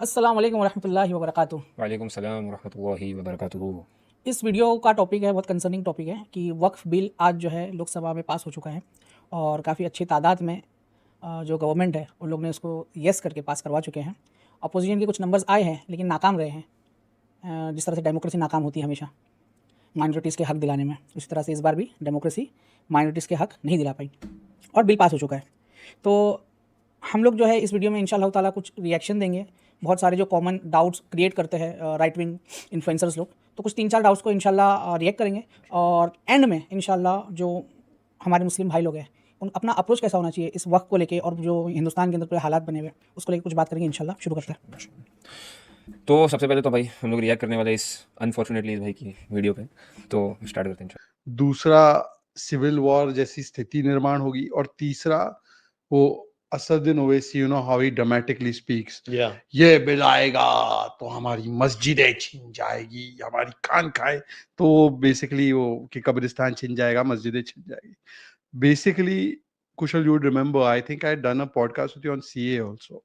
अस्सलाम वालेकुम वरहमतुल्लाहि वबरकातुहू। वालेकुम सलाम रहमतुल्लाहि व बरकातुहू। इस वीडियो का टॉपिक है, बहुत कंसर्निंग टॉपिक है कि वक्फ़ बिल आज जो है लोकसभा में पास हो चुका है और काफ़ी अच्छी तादाद में जो गवर्नमेंट है उन लोग ने उसको येस करके पास करवा चुके हैं। अपोजिशन के कुछ नंबर्स आए हैं लेकिन नाकाम रहे हैं। जिस तरह से डेमोक्रेसी नाकाम होती है हमेशा माइनॉरिटीज़ के हक दिलाने में, उसी तरह से इस बार भी डेमोक्रेसी माइनॉरिटीज़ के हक नहीं दिला पाई और बिल पास हो चुका है। तो हम लोग जो है इस वीडियो में इंशाअल्लाह ताला कुछ रिएक्शन देंगे। बहुत सारे जो कॉमन डाउट्स क्रिएट करते हैं राइट विंग इन्फ्लुएंसर्स लोग, तो कुछ 3-4 डाउट्स को इंशाअल्लाह रिएक्ट करेंगे और एंड में इंशाअल्लाह जो हमारे मुस्लिम भाई लोग हैं उन अपना अप्रोच कैसा होना चाहिए इस वक्त को लेके और जो हिंदुस्तान के अंदर पूरे हालात बने हुए उसको लेके कुछ बात करेंगे इंशाअल्लाह। शुरू करते हैं। तो सबसे पहले तो भाई हम लोग रिएक्ट करने वाले इस अनफॉर्चुनेटली इस भाई की वीडियो पे, तो स्टार्ट करते हैं। दूसरा सिविल वॉर जैसी स्थिति निर्माण होगी और तीसरा वो Asaduddin Owaisi, you know how he dramatically speaks, ये बिल आएगा तो हमारी मस्जिदें छिन जाएगी, हमारी खानकाएं, तो बेसिकली वो कि कब्रिस्तान छिन जाएगा, मस्जिदें छिन जाएगी। Basically Kusal, you would remember, I think I done a podcast with you on CA also.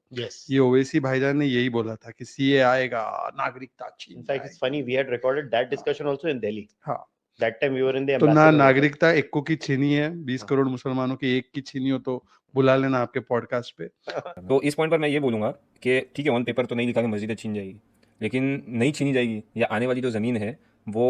ये ओवैसी भाईजान ने यही बोला था कि सीए आएगा, नागरिकता छीन In fact, जाएगी। it's funny, we had recorded that discussion also in Delhi. हाँ, That time we were in the तो ना ambassador hotel. नागरिकता एक्को की छीनी है, 20 हाँ। करोड़ मुसलमानों की एक की छीनी हो तो बुला लेना आपके पॉडकास्ट पे। तो इस पॉइंट पर मैं ये बोलूँगा कि ठीक है, ऑन पेपर तो नहीं लिखा कि मस्जिदें छीन जाएगी, लेकिन नहीं छीनी जाएगी या आने वाली जो ज़मीन है वो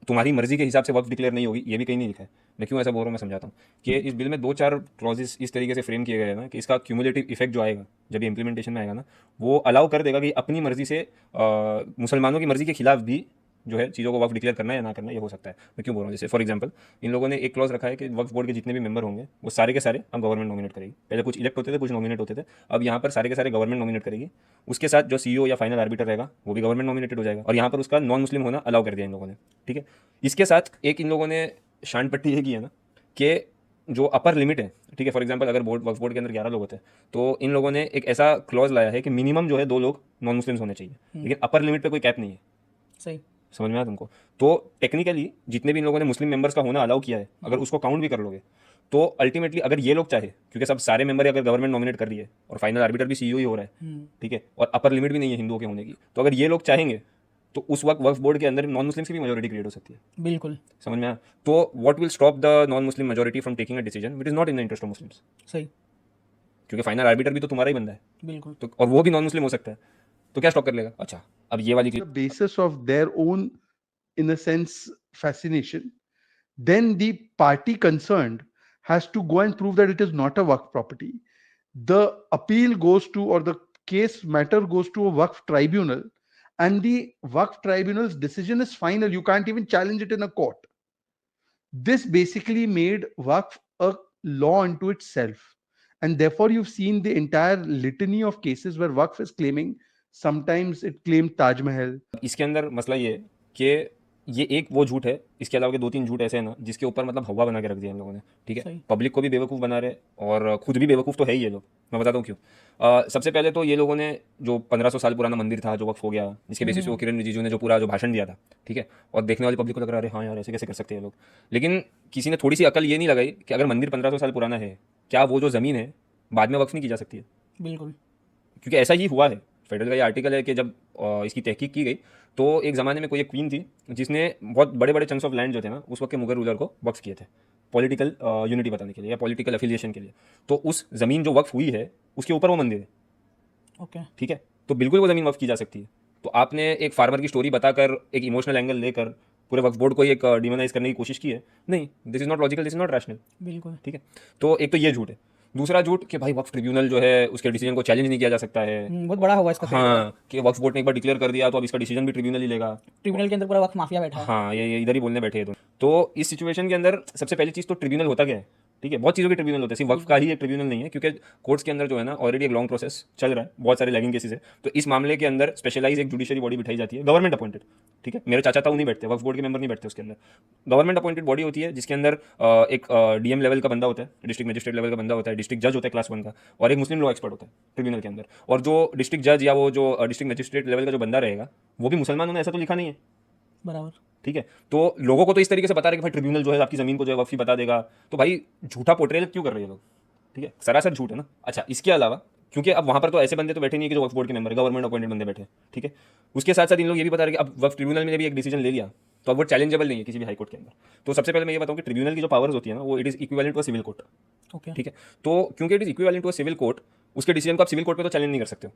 तुम्हारी मर्जी के हिसाब से वक्फ डिक्लेयर नहीं होगी, ये भी कहीं नहीं लिखा है। मैं क्यों ऐसा बोल रहा हूँ मैं समझाता हूँ कि इस बिल में 2-4 क्लॉजेस इस तरीके से फ्रेम किए गए हैं ना कि इसका क्यूमुलेटिव इफेक्ट जो आएगा जब ये इंप्लीमेंटेशन में आएगा ना, वो अलाउ कर देगा कि अपनी मर्जी से मुसलमानों की मर्जी के खिलाफ भी जो है चीज़ों को वक्फ डिक्लेयर करना या ना करना ये हो सकता है। मैं क्यों बोल रहा हूँ, जैसे फॉर एग्जांपल इन लोगों ने एक क्लॉज रखा है कि वक्फ बोर्ड के जितने भी मेंबर होंगे वो सारे के सारे अब गवर्नमेंट नॉमिनेट करेगी। पहले कुछ इलेक्ट होते थे, कुछ नॉमिनेट होते थे, अब यहाँ पर सारे के सारे गवर्नमेंट नॉमिनेट करेगी। उसके साथ जो सीईओ या फाइनल आर्बिटर रहेगा वो भी गवर्नमेंट नॉमिनेटेड हो जाएगा और यहाँ पर उसका नॉन मुस्लिम होना अलाउ कर दिया इन लोगों ने। ठीक है, इसके साथ एक इन लोगों ने शान पट्टी ये की है ना कि जो अपर लिमिट है, ठीक है, फॉर एग्जांपल अगर वक्फ बोर्ड के अंदर 11 लोग होते हैं तो इन लोगों ने एक ऐसा क्लॉज लाया है कि मिनिमम जो है 2 लोग नॉन मुस्लिम्स होने चाहिए, लेकिन अपर लिमिट पे कोई कैप नहीं है। सही समझ में आया तुमको? तो टेक्निकली जितने भी इन लोगों ने मुस्लिम मेंबर्स का होना अलाउ किया है, अगर उसको काउंट भी कर लोगे तो अल्टीमेटली अगर ये लोग चाहे, क्योंकि सब सारे मेंबर अगर गवर्नमेंट नॉमिनेट कर रही है और फाइनल आर्बिटर भी सीईओ ही हो रहा है, ठीक है, और अपर लिमिट भी नहीं है हिंदुओं के होने की, तो अगर ये लोग चाहेंगे तो उस वक्त वक्फ बोर्ड के अंदर नॉन मुस्लिम्स की भी मेजोरिटी क्रिएट हो सकती है। बिल्कुल समझ में आया? तो what will stop the non Muslim majority from taking a decision which is not in the interest of Muslims? सही क्योंकि फाइनल आर्बिटर भी तो तुम्हारा ही बंदा है, बिल्कुल तो और वो भी नॉन मुस्लिम हो सकता है, तो क्या स्टॉप कर लेगा? अच्छा, अब ये वाली The basis of their own, in a sense, fascination, then the party concerned has to go and prove that it is not a Waqf property. The appeal goes to, or the case matter goes to a Waqf tribunal, and the Waqf tribunal's decision is final. You can't even challenge it in a court. This basically made Waqf a law unto itself. And therefore, you've seen the entire litany of cases where Waqf is claiming, sometimes it claimed Taj Mahal. इसके अंदर मसला ये है कि ये एक वो झूठ है, इसके अलावा के 2-3 झूठ ऐसे हैं ना जिसके ऊपर मतलब हवा बना के रख दिया इन लोगों ने। ठीक है, सही। पब्लिक को भी बेवकूफ़ बना रहे और खुद भी बेवकूफ़ तो है ही ये लोग। मैं बताता हूँ क्यों। सबसे पहले तो ये लोगों ने जो 1500 साल पुराना मंदिर था जो वक्फ हो गया, जिसके बेसिस पे वो किरण रिजिजू ने जो पूरा जो भाषण दिया था, ठीक है, और देखने वाली पब्लिक को लग रहा है हाँ यार ऐसे कैसे कर सकते हैं लोग, लेकिन किसी ने थोड़ी सी अकल ये नहीं लगाई कि अगर मंदिर 1500 साल पुराना है, क्या वो जो ज़मीन है बाद में वक्फ नहीं की जा सकती है? बिल्कुल क्योंकि ऐसा ही हुआ है। फेडरल का ये आर्टिकल है कि जब इसकी तहकीक की गई तो एक ज़माने में कोई एक क्वीन थी जिसने बहुत बड़े बड़े चंक्स ऑफ लैंड जो थे ना उस वक्त के मुगल रूलर को वक्फ किए थे पॉलिटिकल यूनिटी बताने के लिए या पॉलिटिकल एफिलिएशन के लिए। तो उस ज़मीन जो वक्फ हुई है उसके ऊपर वो मंदिर है। ओके ठीक है, तो बिल्कुल वो ज़मीन वक्फ की जा सकती है। तो आपने एक फार्मर की स्टोरी बताकर एक इमोशनल एंगल लेकर पूरे वक्फ बोर्ड को एक डिमोनाइज करने की कोशिश की है। नहीं, this is not logical, this is not rational. बिल्कुल ठीक है, तो एक तो ये झूठ है। दूसरा झूठ कि भाई वक्फ ट्रिब्यूनल जो है उसके डिसीजन को चैलेंज नहीं किया जा सकता है। बहुत बड़ा हुआ इसका। हाँ, कि वक्फ बोर्ड ने एक बार डिक्लेयर कर दिया तो अब इसका डिसीजन भी ट्रिब्यूनल ही लेगा। ट्रिब्यूनल के अंदर पूरा वक्त माफिया बैठा है। हाँ, ये इधर ही बोलने बैठे हैं तो इस सिचुएशन के अंदर सबसे पहली चीज़ तो ट्रिब्यूनल होता क्या है? ठीक है, बहुत चीज़ों के ट्रिब्यूनल होते हैं, सिर्फ वक्फ का ही एक ट्रिब्यूनल नहीं है, क्योंकि कोर्ट्स के अंदर जो है ना ऑलरेडी एक लॉन्ग प्रोसेस चल रहा है, बहुत सारे लैगिंग केसेस है। तो इस मामले के अंदर स्पेशलाइज एक जुडिशरी बॉडी बिठाई जाती है, गवर्नमेंट अपॉइंटेड। ठीक है, मेरे चाचा ताऊ नहीं बैठते, वक्फ बोर्ड के मेंबर नहीं बैठते उसके अंदर। गवर्नमेंट अपॉइंटेड बॉडी होती है जिसके अंदर एक डीएम लेवल का बंदा होता है, डिस्ट्रिक्ट मजिस्ट्रेट लेवल का बंदा होता है, डिस्ट्रिक्ट जज होता है क्लास 1 का, और एक मुस्लिम लॉ एक्सपर्ट होता है ट्रिब्यूनल के अंदर। और जो डिस्ट्रिक्ट जज या वो जो डिस्ट्रिक्ट मजिस्ट्रेट लेवल का जो बंदा रहेगा वो भी मुसलमानों ने ऐसा तो लिखा नहीं है। बराबर। ठीक है, तो लोगों को तो इस तरीके से बता रहे कि भाई ट्रिब्यूनल जो है आपकी ज़मीन को जो है वक्फी बता देगा, तो भाई झूठा पोर्ट्रेल क्यों कर रहे हैं लोग? ठीक है, सरासर झूठ है ना। अच्छा, इसके अलावा क्योंकि अब वहाँ पर तो ऐसे बंदे तो बैठे नहीं है कि जो वक्फ बोर्ड के मेंबर है, गवर्नमेंट अपॉइंटेड बंदे बैठे, ठीक है। उसके साथ साथ इन लोग ये भी बता रहे हैं कि अब वक्फ ट्रिब्यूनल ने भी एक डिसीजन ले लिया तो अब वो चैलेंजेबल नहीं है किसी भी हाई कोर्ट के अंदर। तो सबसे पहले मैं ये बताऊँ कि ट्रिब्यूनल की जो पावर्स होती है ना, वो it is equivalent to a civil court, okay, ठीक है। तो क्योंकि it is equivalent to a civil court, उसके डिसीजन को आप सिविल कोर्ट में तो चैलेंज नहीं कर सकते हो,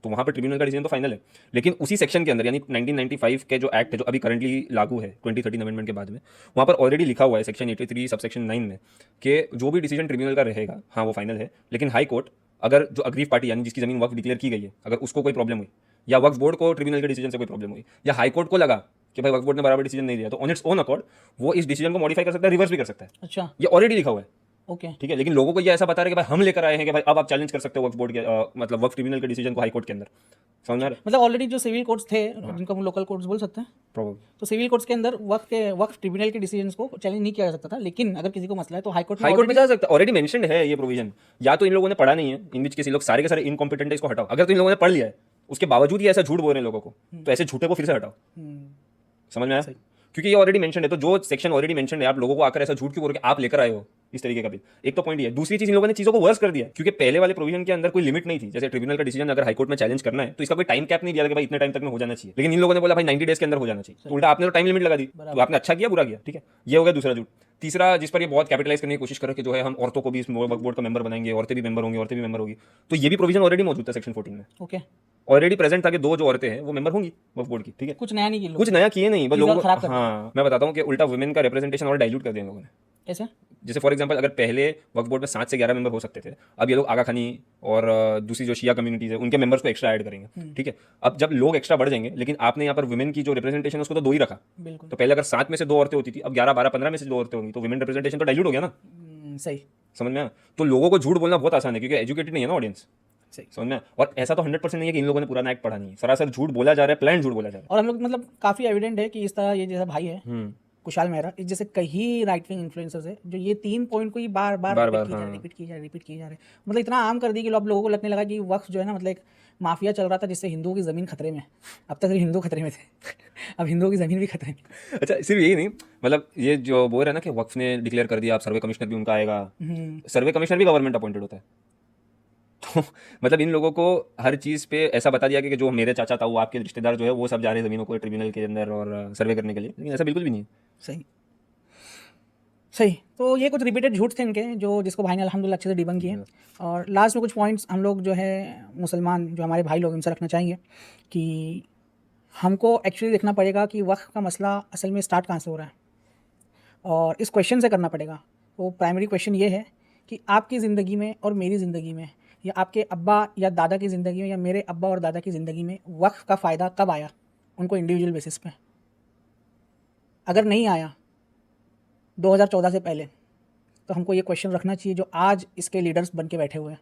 तो वहाँ पर ट्रिब्यूनल का डिसीजन तो फाइनल है। लेकिन उसी सेक्शन के अंदर यानी 1995 के जो एक्ट है जो अभी करंटली लागू है 2013 अमेंडमेंट के बाद में, वहाँ पर ऑलरेडी लिखा हुआ है सेक्शन 83 सबसेक्शन 9 में कि जो भी डिसीजन ट्रिब्यूनल का रहेगा हाँ वो फाइनल है, लेकिन हाई कोर्ट अगर जो अग्रीव पार्टी यानी जिसकी जमीन वक्फ डिक्लेयर की गई है अगर उसको कोई प्रॉब्लम हुई या वक्फ बोर्ड को ट्रिब्यूनल के डिसीजन से कोई प्रॉब्लम हुई या हाई कोर्ट को लगा कि भाई वक्फ बोर्ड ने बराबर डिसीजन नहीं दिया, तो ऑन इट्स ओन अकॉर्ड वो इस डिसीजन को मॉडिफाई कर सकता है, रिवर्स भी कर सकता है। अच्छा, ये ऑलरेडी लिखा हुआ है, ओके, ठीक है। लेकिन लोगों को ये ऐसा बता रहे हैं कि भाई हम लेकर आए हैं कि भाई अब आप चैलेंज कर सकते हो वक्फ बोर्ड के मतलब वक्फ ट्रिब्यूनल के डिसीजन को हाई कोर्ट के अंदर, समझ में आ रहा है? मतलब ऑलरेडी जो सिविल कोर्ट्स थे जिनको हम लोकल कोर्ट्स बोल सकते हैं, Probably. तो सिविल कोर्ट्स के अंदर वक्फ ट्रिब्यूनल के डिसीजंस को चैलेंज नहीं किया जा सकता था, लेकिन अगर किसी को मसला है तो हाई कोर्ट में हाई कोर्ट में जा सकता है, ऑलरेडी मेंशन्ड है ये प्रोविजन। या तो इन लोगों ने पढ़ा नहीं है, इन बीच किसी लोग सारे के सारे इनकॉम्पिटेंट है, इसको हटाओ। अगर तो इन लोगों ने पढ़ लिया है उसके बावजूद ये ऐसा झूठ बोल रहे हैं लोगों को, तो ऐसे झूठे को फिर से हटाओ, समझ में आया? क्योंकि ये ऑलरेडी मेंशन्ड है, तो जो सेक्शन ऑलरेडी मेंशन्ड है आप लोगों को आकर ऐसा झूठ क्यों बोल रहे आप लेकर आए हो इस तरीके का बिल। एक तो पॉइंट ये है। दूसरी चीज इन लोगों ने चीजों को वर्स कर दिया, क्योंकि पहले वाले प्रोविजन के अंदर कोई लिमिट नहीं थी। जैसे ट्रिब्यूनल का डिसीजन अगर हाईकोर्ट में चैलेंज करना है तो इसका कोई टाइम कैप नहीं दिया कि भाई इतने टाइम तक में हो जाना चाहिए, लेकिन इन लोगों ने बोला भाई 90 डेज के अंदर हो जाना चाहिए, तो उल्टा आपने तो टाइम लिमिट लगा दी, तो आपने अच्छा किया बुरा किया, ठीक है। ये हो गया दूसरा झूठ। तीसरा जिस पर ये बहुत कैपिटलाइज करने की कोशिश कर रहे कि जो है हम औरतों को भी इस वक्फ बोर्ड का मेंबर बनाएंगे, औरतें भी मेंबर होंगी, औरतें भी मेंबर होगी, तो ये भी प्रोविजन ऑलरेडी मौजूद था सेक्शन 14 में, ओके, ऑलरेडी प्रेजेंट था कि दो जो औरतें हैं वो मेंबर होंगी वक्फ बोर्ड की, ठीक है। कुछ नया नहीं किया, कुछ नया किए नहीं, बस लोगों खराब को, कर हाँ मैं बताता हूँ कि उल्टा वुमेन का रिप्रेजेंटेशन और डाइल्यूट कर दिया इन लोगों ने। ऐसे जैसे फॉर एग्जांपल अगर पहले वक्फ बोर्ड में 7 से 11 मेंबर हो सकते थे, अब ये लोग आगा खानी और दूसरी जो शिया कम्युनिटीज है उनके मेंबर्स को एक्स्ट्रा ऐड करेंगे, ठीक है। अब जब लोग एक्स्ट्रा बढ़ जाएंगे, लेकिन आपने यहाँ पर वुमेन की जो रिप्रेजेंटेशन है उसको तो 2 ही रखा, बिल्कुल तो पहले अगर 7 में से 2 औरतें होती थी, अब 11 12 15 में से 2 औरतें होंगी, तो वुमेन रिप्रेजेंटेशन तो डाइल्यूट हो गया ना, सही, समझ में आया? तो लोगों को झूठ बोलना बहुत आसान है क्योंकि एजुकेटेड नहीं है ना ऑडियंस, सही। समझ में आया? और ऐसा तो 100% नहीं है कि इन लोगों ने पुराना एक्ट पढ़ा नहीं है, सरासर झूठ बोला जा रहा है, प्लान झूठ बोला जा रहा और हम लोग मतलब काफ़ी एविडेंट है कि इस तरह ये जैसा भाई है है। कुशाल मेहरा, इस जैसे कई राइट विंग इन्फ्लुएंसर्स है जो ये 3 पॉइंट को ही बार बार बार-बार, रिपीट किए जा रहे मतलब इतना आम कर दी कि अब लोगों को लगने लगा कि वक्फ जो है ना मतलब एक माफिया चल रहा था जिससे हिंदुओं की ज़मीन खतरे में। अब तक सिर्फ हिंदू खतरे में थे अब हिंदुओं की ज़मीन भी खतरे में। अच्छा सिर्फ यही नहीं, मतलब ये जो बोल रहे हैं ना कि वक्फ ने डिक्लेयर कर दिया, आप सर्वे कमिश्नर भी उनका आएगा, सर्वे कमिश्नर भी गवर्नमेंट अपॉइंटेड होता है। तो मतलब इन लोगों को हर चीज़ पे ऐसा बता दिया कि जो मेरे चाचा था वो आपके रिश्तेदार जो है वो सब जा रहे हैं ज़मीनों को ट्रिब्यूनल के अंदर और सर्वे करने के लिए, लेकिन ऐसा बिल्कुल भी नहीं है। सही सही। तो ये कुछ रिपीटेड झूठ थे इनके जो जिसको भाई ने अल्हम्दुलिल्लाह अच्छे से डिबंक किए। और लास्ट में कुछ पॉइंट्स हम लोग जो है मुसलमान जो हमारे भाई लोग इनसे रखना चाहेंगे कि हमको एक्चुअली देखना पड़ेगा कि वक्फ का मसला असल में स्टार्ट कहाँ से हो रहा है और इस क्वेश्चन से करना पड़ेगा। तो प्राइमरी क्वेश्चन ये है कि आपकी ज़िंदगी में और मेरी ज़िंदगी में या आपके अब्बा या दादा की ज़िंदगी में या मेरे अब्बा और दादा की ज़िंदगी में वक्फ का फ़ायदा कब आया उनको इंडिविजुअल बेसिस पे। अगर नहीं आया 2014 से पहले तो हमको ये क्वेश्चन रखना चाहिए जो आज इसके लीडर्स बन के बैठे हुए हैं।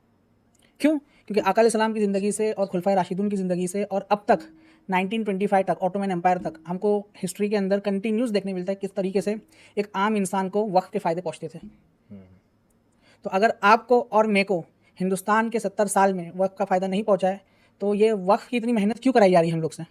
क्यों? क्योंकि आका अलैहिस्सलाम की ज़िंदगी से और खुलफाए राशिदून की ज़िंदगी से और अब तक 1925 तक ऑटोमन एम्पायर तक हमको हिस्ट्री के अंदर कंटिन्यूस देखने मिलता है किस तरीके से एक आम इंसान को वक्फ के फ़ायदे पहुँचते थे। तो अगर आपको और मेरे को हिंदुस्तान के 70 साल में वक्फ का फ़ायदा नहीं पहुँचा है तो ये वक्फ की इतनी मेहनत क्यों कराई जा रही है हम लोग से?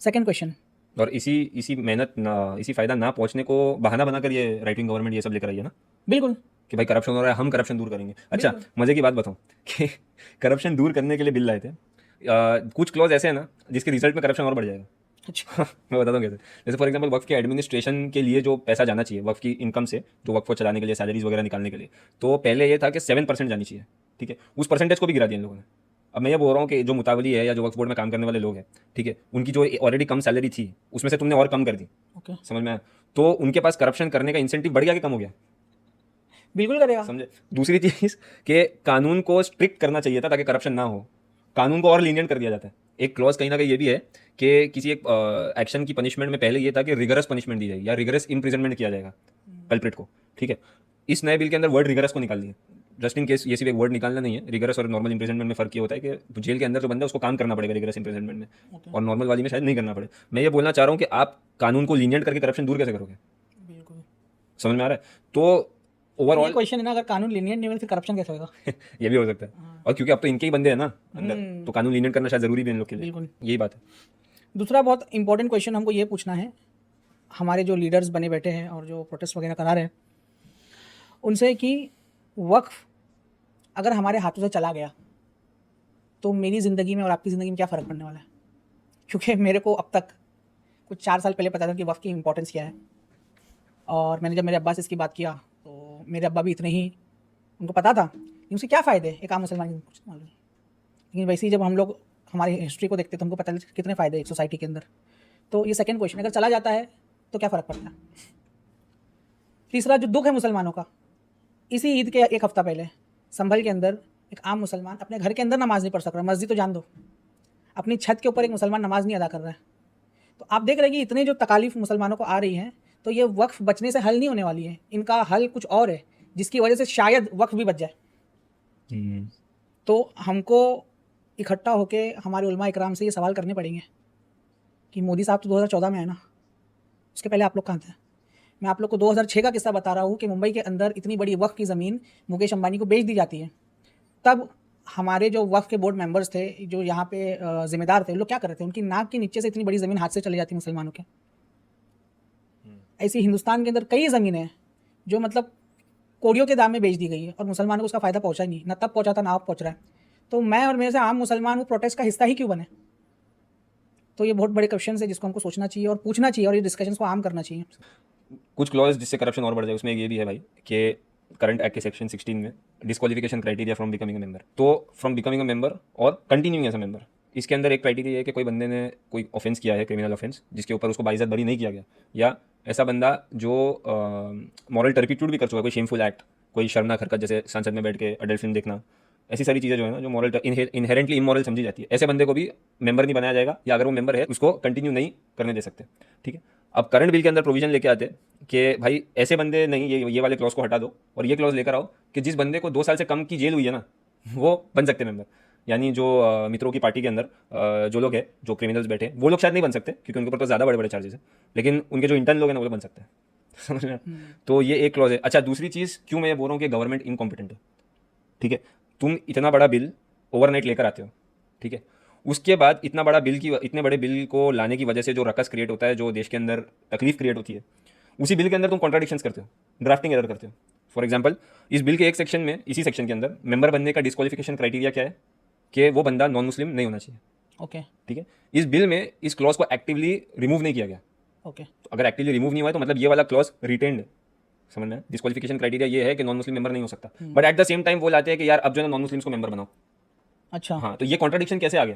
Second question. और इसी मेहनत ना इसी फायदा ना पहुंचने को बहाना बनाकर ये राइट विंग गवर्नमेंट ये सब लेकर आई है ना बिल्कुल कि भाई करप्शन हो रहा है, हम करप्शन दूर करेंगे। अच्छा मजे की बात बताऊं कि करप्शन दूर करने के लिए बिल लाए थे, कुछ क्लॉज ऐसे हैं ना जिसके रिजल्ट में करप्शन और बढ़ जाएगा। अच्छा मैं बताता हूँ कैसे। जैसे फॉर एग्जांपल वक्फ के एडमिनिस्ट्रेशन के लिए जो पैसा जाना चाहिए वक्फ की इनकम से, जो वक्फ को चलाने के लिए सैलरीज वगैरह निकालने के लिए, तो पहले ये था कि 7% जानी चाहिए, ठीक है। उस परसेंटेज को भी गिरा दिया इन लोगों ने। अब मैं ये बोल रहा हूँ कि जो मुतावली है या जो वक्फ बोर्ड में काम करने वाले लोग हैं, ठीक है, उनकी जो ऑलरेडी कम सैलरी थी उसमें से तुमने और कम कर दी, ओके समझ में आया? तो उनके पास करप्शन करने का इंसेंटिव बढ़ गया कि कम हो गया? बिल्कुल करेगा। समझे? दूसरी चीज़ कि कानून को स्ट्रिक्ट करना चाहिए था ताकि करप्शन ना हो, कानून को और लीनियंट कर दिया जाता है। एक क्लॉज कहीं ना कहीं ये भी है कि किसी एक एक्शन की पनिशमेंट में पहले ये था कि रिगरस पनिशमेंट दी जाएगी या रिगरस इम्प्रिजनमेंट किया जाएगा कल्प्रिट को, ठीक है। इस नए बिल के अंदर वर्ड रिगरस को निकाल दिया, जस्ट इन केस ये सिर्फ एक वर्ड निकालना नहीं है। रिगरस और नॉर्मल इम्प्रिजनमेंट में फर्क ये होता है कि जेल के अंदर जो बंदा है उसको काम करना पड़ेगा रिगरस इम्प्रिजनमेंट में, और नॉर्मल वाली में शायद नहीं करना पड़े। मैं ये बोलना चाह रहा हूँ कि आप कानून को लीनियंट करके करप्शन दूर कैसे करोगे? बिल्कुल समझ में आ रहा है? तो ओवरऑल क्वेश्चन है ना, अगर कानून लीनियंट नहीं होगा फिर करप्शन कैसे होगा? ये भी हो सकता है। और क्योंकि अब तो इनके ही बंदे हैं ना अंदर, तो कानून लीनियंट करना शायद जरूरी भी है इन लोग के लिए। बिल्कुल यही बात है। दूसरा बहुत इंपॉर्टेंट क्वेश्चन हमको ये पूछना है हमारे जो लीडर्स बने बैठे हैं और जो प्रोटेस्ट वगैरह करा रहे हैं उनसे कि वक्फ अगर हमारे हाथों से चला गया तो मेरी ज़िंदगी में और आपकी ज़िंदगी में क्या फ़र्क पड़ने वाला है? क्योंकि मेरे को अब तक कुछ 4 साल पहले पता था कि वक़्फ़ की इम्पोर्टेंस क्या है, और मैंने जब मेरे अब्बा से इसकी बात किया तो मेरे अब्बा भी इतने ही, उनको पता था कि उसके क्या फ़ायदे, एक आम मुसलमान को कुछ मालूम नहीं। लेकिन वैसे ही जब हम लोग हमारी हिस्ट्री को देखते तो हमको पता चलता कितने फ़ायदे एक सोसाइटी के अंदर। तो ये सेकंड क्वेश्चन, अगर चला जाता है तो क्या फ़र्क पड़ता है? तीसरा जो दुख है मुसलमानों का, इसी ईद के एक हफ़्ता पहले संभल के अंदर एक आम मुसलमान अपने घर के अंदर नमाज़ नहीं पढ़ सक रहा, मस्जिद तो जान दो, अपनी छत के ऊपर एक मुसलमान नमाज़ नहीं अदा कर रहा है। तो आप देख रहे हैं कि इतने जो तकालीफ मुसलमानों को आ रही हैं, तो ये वक्फ बचने से हल नहीं होने वाली है, इनका हल कुछ और है जिसकी वजह से शायद वक्फ भी बच जाए। तो हमको इकट्ठा होके हमारे उलमा इकराम से ये सवाल करने पड़ेंगे कि मोदी साहब तो 2014 में आए ना, उसके पहले आप लोग कहाँ थे? मैं आप लोग को 2006 का किस्सा बता रहा हूँ कि मुंबई के अंदर इतनी बड़ी वक्फ की ज़मीन मुकेश अंबानी को बेच दी जाती है। तब हमारे जो वक्फ के बोर्ड मेंबर्स थे, जो यहाँ पे ज़िम्मेदार थे, लोग क्या कर रहे थे? उनकी नाक के नीचे से इतनी बड़ी ज़मीन हाथ से चली जाती मुसलमानों के। ऐसी हिंदुस्तान के अंदर कई ज़मीनें हैं जो मतलब कोड़ियों के दाम में बेच दी गई है और मुसलमानों को उसका फ़ायदा पहुँचा ही नहीं, ना तब पहुँचा था ना अब पहुँच रहा है। तो मैं और मेरे से आम मुसलमान वो प्रोटेस्ट का हिस्सा ही क्यों बने? तो ये बहुत बड़े क्वेश्चन है जिसको हमको सोचना चाहिए और पूछना चाहिए और ये डिस्कशंस को आम करना चाहिए। कुछ क्लॉज जिससे करप्शन और बढ़ जाए, उसमें एक ये भी है भाई कि करंट एक्ट के सेक्शन 16 में disqualification criteria from becoming a member, तो फ्रॉम बिकमिंग अ मेंबर और कंटिन्यूइंग एज अ मेंबर, इसके अंदर एक क्राइटेरिया है कि कोई बंदे ने कोई ऑफेंस किया है, क्रिमिनल ऑफेंस, जिसके ऊपर उसको बाइज्जत बरी नहीं किया गया, या ऐसा बंदा जो मॉरल टर्पिट्यूड भी कर चुका है, कोई शेमफुल एक्ट, कोई शर्मनाक हरकत, जैसे संसद में बैठ के अडल्ट फिल्म देखना, ऐसी सारी चीज़ें जो है ना, जो मॉरल इनहेरेंटली इमोरल समझी जाती है, ऐसे बंदे को भी मेंबर नहीं बनाया जाएगा, या अगर वो मेंबर है उसको कंटिन्यू नहीं करने दे सकते। ठीक है, अब करंट बिल के अंदर प्रोविजन लेके आते हैं कि भाई ऐसे बंदे नहीं, ये वाले क्लॉज को हटा दो और ये क्लॉज लेकर आओ कि जिस बंदे को 2 साल से कम की जेल हुई है ना, वो बन सकते मेंबर। यानी जो मित्रों की पार्टी के अंदर जो लोग हैं, जो क्रिमिनल्स बैठे हैं, वो लोग शायद नहीं बन सकते क्योंकि उनके ऊपर तो ज़्यादा बड़े बड़े चार्जेस हैं, लेकिन उनके जो इंटर्न लोग हैं ना, वो लोग बन सकते हैं। समझ में? तो ये एक क्लॉज है। अच्छा, दूसरी चीज़ क्यों मैं ये बोल रहा हूँ कि गवर्नमेंट इनकॉम्पिटेंट है। ठीक है, तुम इतना बड़ा बिल ओवरनाइट लेकर आते हो, ठीक है, उसके बाद इतना बड़ा बिल की, इतने बड़े बिल को लाने की वजह से जो रकस क्रिएट होता है, जो देश के अंदर तकलीफ क्रिएट होती है, उसी बिल के अंदर तुम कॉन्ट्राडिक्शंस करते हो, ड्राफ्टिंग एरर करते हो। फॉर एग्जांपल, इस बिल के एक सेक्शन में, इसी सेक्शन के अंदर मेंबर बनने का डिस्क्वालिफिकेशन क्राइटेरिया क्या है कि वो बंदा नॉन मुस्लिम नहीं होना चाहिए। ओके, ठीक है, इस बिल में इस क्लॉज को एक्टिवली रिमूव नहीं किया गया। ओके, तो अगर एक्टिवली रिमूव नहीं हुआ है तो मतलब ये वाला क्लॉज रिटेन्ड है। समझ में? डिस्क्वालिफिकेशन क्राइटेरिया ये है कि नॉन मुस्लिम मेंबर नहीं हो सकता, but at the same time वो लाते हैं कि यार अब जो है नॉन मुस्लिम्स को मेंबर बनाओ। अच्छा, हाँ, तो ये कॉन्ट्राडिक्शन कैसे आ गया?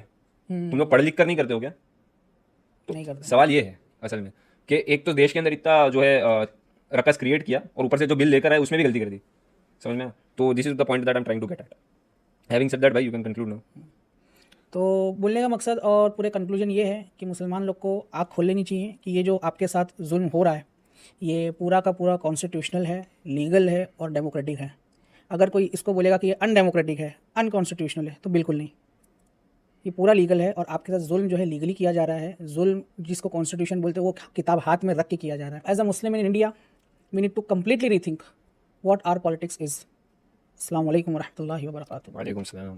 तुम लोग पढ़ लिख कर नहीं करते हो क्या? तो नहीं करते। सवाल ये है असल में कि एक तो देश के अंदर इतना जो है रकस क्रिएट किया, और ऊपर से जो बिल लेकर आए उसमें भी गलती कर दी। समझ में? तो this is the point that I am trying to get at. Having said that भाई, यू कैन कंक्लूड नाउ। तो बोलने का मकसद और पूरे कंक्लूजन ये है कि मुसलमान लोग को आँख खोल लेनी चाहिए कि ये जो आपके साथ जुल्म हो रहा है, ये पूरा का पूरा कॉन्स्टिट्यूशनल है, लीगल है और डेमोक्रेटिक है। अगर कोई इसको बोलेगा कि ये अनडेमोक्रेटिक है, अनकॉन्स्टिट्यूशनल है, तो बिल्कुल नहीं, ये पूरा लीगल है और आपके साथ जुल्म जो है लीगली किया जा रहा है। जुल्म जिसको कॉन्स्टिट्यूशन बोलते हैं वो किताब हाथ में रख के किया जा रहा है। As a Muslim in India we need to completely rethink what our politics is. अस्सलाम वालेकुम वरहमतुल्लाहि वबरकातुहू। वालेकुम सलाम।